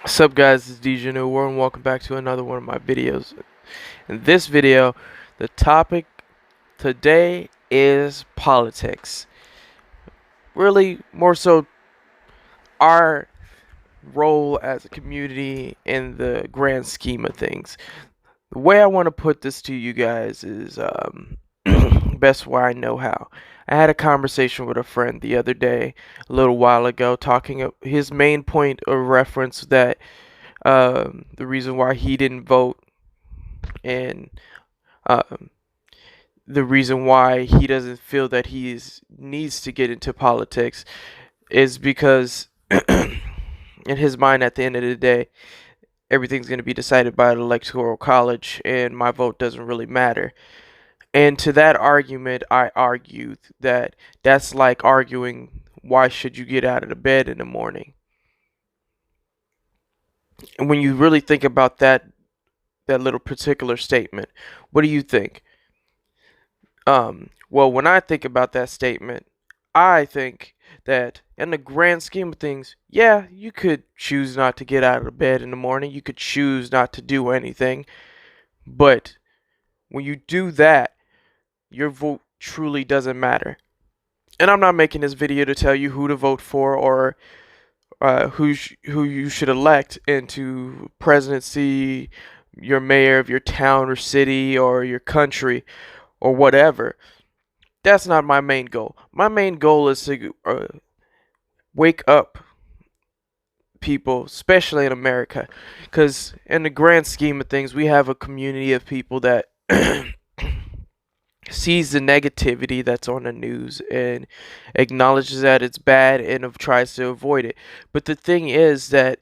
What's up guys, it's DJ New World and welcome back to another one of my videos. In this video, the topic today is politics. Really, more so our role as a community in the grand scheme of things. The way I want to put this to you guys is best way I know how. I had a conversation with a friend the other day, a little while ago, talking his main point of reference that the reason why he didn't vote and um, the reason why he doesn't feel that he needs to get into politics is because in his mind at the end of the day everything's going to be decided by the electoral college and my vote doesn't really matter. And to that argument I argued that that's like arguing why should you get out of the bed in the morning. And when you really think about that little particular statement, what do you think? Well, when I think about that statement, I think that in the grand scheme of things, yeah, you could choose not to get out of bed in the morning. You could choose not to do anything. But when you do that, your vote truly doesn't matter. And I'm not making this video to tell you who to vote for or who you should elect into presidency, your mayor of your town or city or your country or whatever. That's not my main goal. My main goal is to wake up people, especially in America, because in the grand scheme of things, we have a community of people that sees the negativity that's on the news and acknowledges that it's bad and tries to avoid it. But the thing is that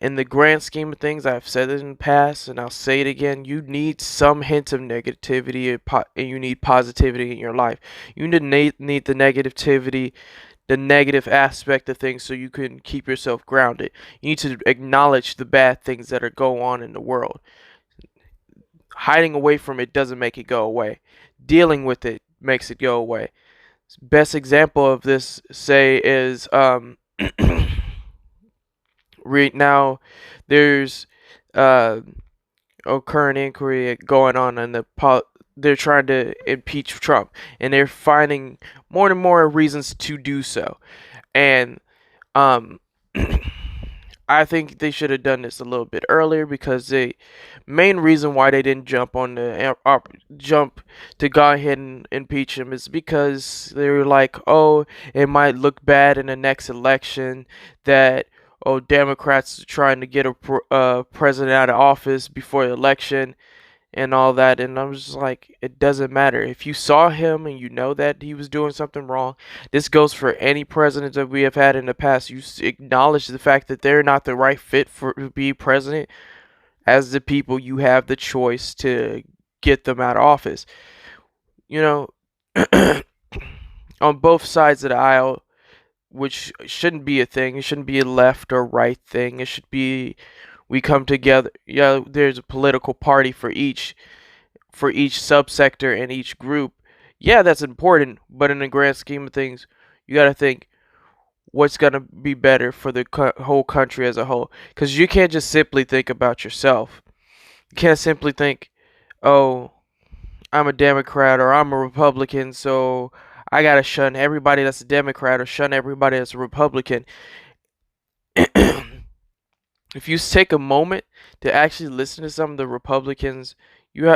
in the grand scheme of things, I've said it in the past and I'll say it again, you need some hint of negativity and you need positivity in your life. You need the negativity, the negative aspect of things so you can keep yourself grounded. You need to acknowledge the bad things that are going on in the world. Hiding away from it doesn't make it go away. Dealing with it makes it go away. Best example of this, say, is right now there's a current inquiry going on in they're trying to impeach Trump and they're finding more and more reasons to do so. And um I think they should have done this a little bit earlier because the main reason why they didn't jump on the jump to go ahead and impeach him is because they were like, oh, it might look bad in the next election that Democrats are trying to get a president out of office before the election and all that. And I was just like, it doesn't matter. If you saw him and you know that he was doing something wrong, this goes for any president that we have had in the past. You acknowledge the fact that they're not the right fit for to be president. As the people, you have the choice to get them out of office. You know, on both sides of the aisle, which shouldn't be a thing. It shouldn't be a left or right thing. It should be we come together. Yeah, there's a political party for each subsector and each group. Yeah, that's important, but in the grand scheme of things, you got to think what's going to be better for the whole country as a whole, cuz you can't just simply think about yourself. You can't simply think, "Oh, I'm a Democrat or I'm a Republican, so I got to shun everybody that's a Democrat or shun everybody that's a Republican." If you take a moment to actually listen to some of the Republicans, you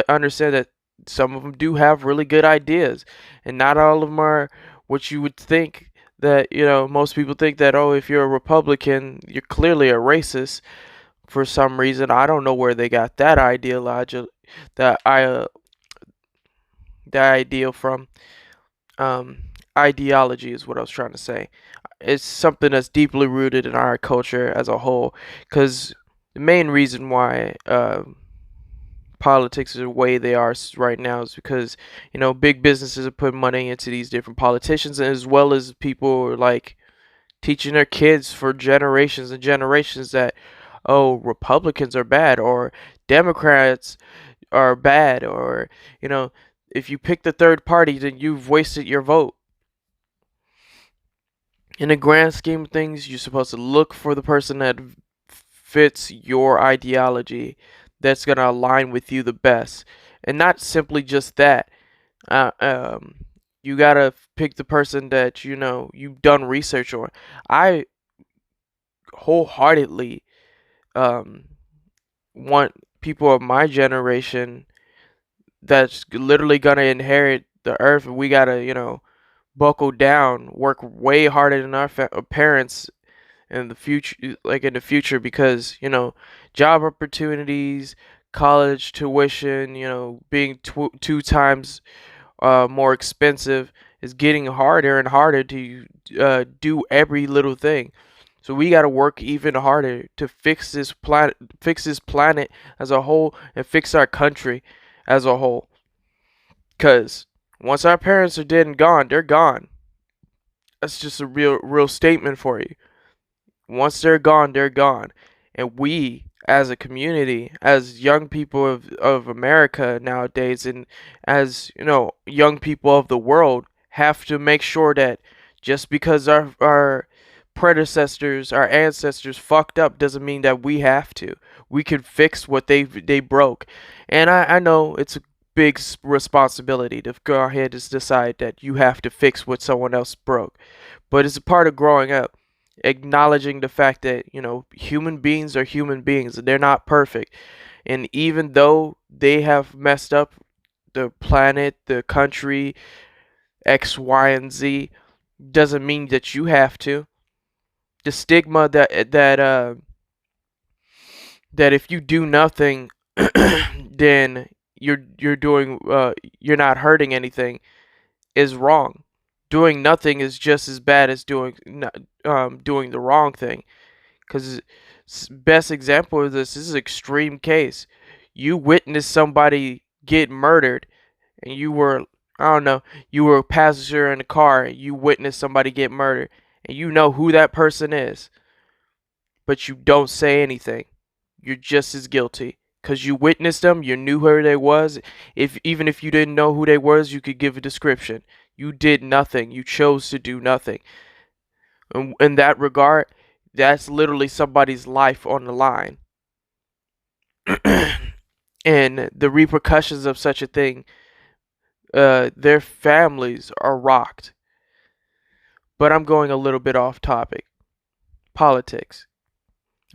understand that some of them do have really good ideas, and not all of them are what you would think. That most people think that, oh, if you're a Republican, you're clearly a racist for some reason. I don't know where they got that that I that ideal from. Um, Ideology is what I was trying to say. It's something that's deeply rooted in our culture as a whole. Because the main reason why politics are the way they are right now is because big businesses are putting money into these different politicians, as well as people like teaching their kids for generations and generations that, oh, Republicans are bad or Democrats are bad, or if you pick the third party, then you've wasted your vote. In the grand scheme of things, you're supposed to look for the person that fits your ideology, that's going to align with you the best. And not simply just that. Uh, um, you got to pick the person that you've done research on. I wholeheartedly um, want people of my generation that's literally going to inherit the earth, and we got to, buckle down, work way harder than our parents in the future, because job opportunities, college tuition, being two times more expensive, is getting harder and harder to do every little thing. So we got to work even harder to fix this planet as a whole, and fix our country as a whole. Cause once our parents are dead and gone, they're gone. That's just a real statement for you. Once they're gone, they're gone. And we, as a community, as young people of America nowadays, and as, young people of the world, have to make sure that just because our predecessors, our ancestors fucked up, doesn't mean that we have to. We can fix what they broke. And I know it's a big responsibility to go ahead and decide that you have to fix what someone else broke. But it's a part of growing up, acknowledging the fact that, human beings are human beings, and they're not perfect. And even though they have messed up the planet, the country, X, Y, and Z, doesn't mean that you have to. The stigma that if you do nothing, then you're not hurting anything, is wrong. Doing nothing is just as bad as doing the wrong thing. Because best example of this is an extreme case. You witnessed somebody get murdered, and I don't know, you were a passenger in a car, and you witnessed somebody get murdered, and you know who that person is, but you don't say anything. You're just as guilty. Because you witnessed them, you knew who they was. Even if you didn't know who they was, you could give a description. You did nothing. You chose to do nothing. In that regard, that's literally somebody's life on the line. And the repercussions of such a thing, their families are rocked. But I'm going a little bit off topic. Politics.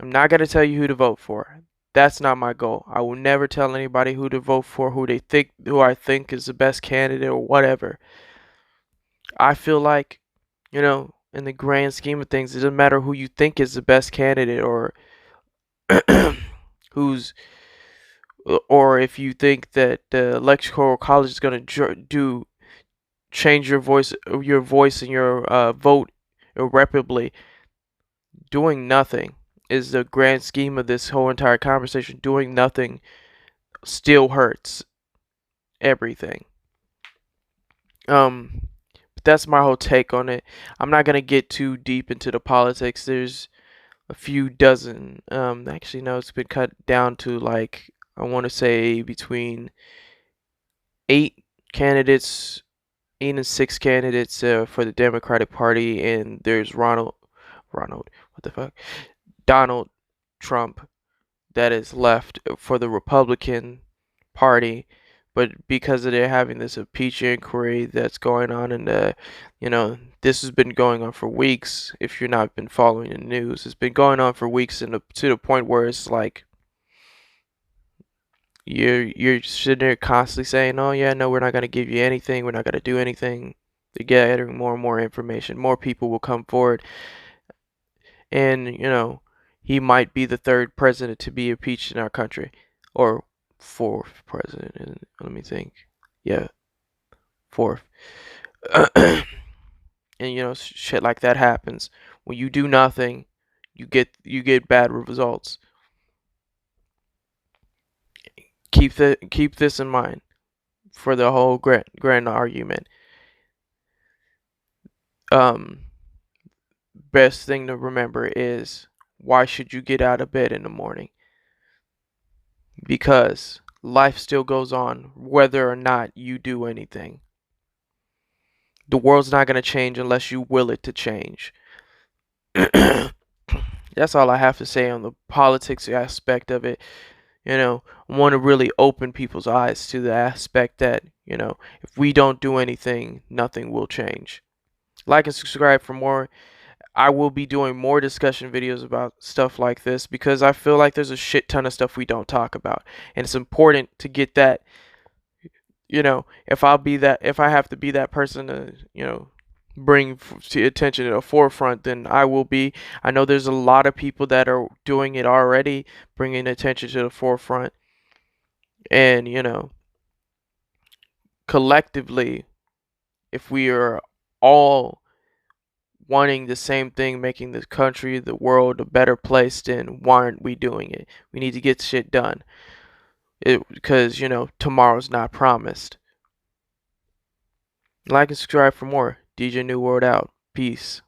I'm not going to tell you who to vote for. That's not my goal. I will never tell anybody who to vote for, who I think is the best candidate or whatever. I feel like, in the grand scheme of things, it doesn't matter who you think is the best candidate, or who's or if you think that the electoral college is going to change your voice and your vote irreparably. Doing nothing is the grand scheme of this whole entire conversation. Doing nothing still hurts everything. But that's my whole take on it. I'm not gonna get too deep into the politics. There's a few dozen. Actually, no, it's been cut down to, like, I want to say between 8 candidates, 8 and 6 candidates for the Democratic Party, and there's what the fuck, Donald Trump, that is left for the Republican Party. But because they're having this impeachment inquiry that's going on, and this has been going on for weeks. If you're not been following the news, it's been going on for weeks, and to the point where it's like you're sitting there constantly saying, "Oh yeah, no, we're not gonna give you anything. We're not gonna do anything." They're gathering more and more information. More people will come forward, and he might be the third president to be impeached in our country, or fourth president. Let me think. Yeah, fourth. And shit like that happens when you do nothing. You get bad results. Keep this in mind for the whole grand argument. Best thing to remember is, why should you get out of bed in the morning? Because life still goes on whether or not you do anything. The world's not going to change unless you will it to change. that's all I have to say on the politics aspect of it. I want to really open people's eyes to the aspect that, if we don't do anything, nothing will change. Like and subscribe for more. I will be doing more discussion videos about stuff like this because I feel like there's a shit ton of stuff we don't talk about. And it's important to get that, if I have to be that person to, bring to attention to the forefront, then I will be. I know there's a lot of people that are doing it already, bringing attention to the forefront. And, collectively, if we are all wanting the same thing, making the country, the world a better place, then why aren't we doing it? We need to get shit done. Because, tomorrow's not promised. Like and subscribe for more. DJ New World out. Peace.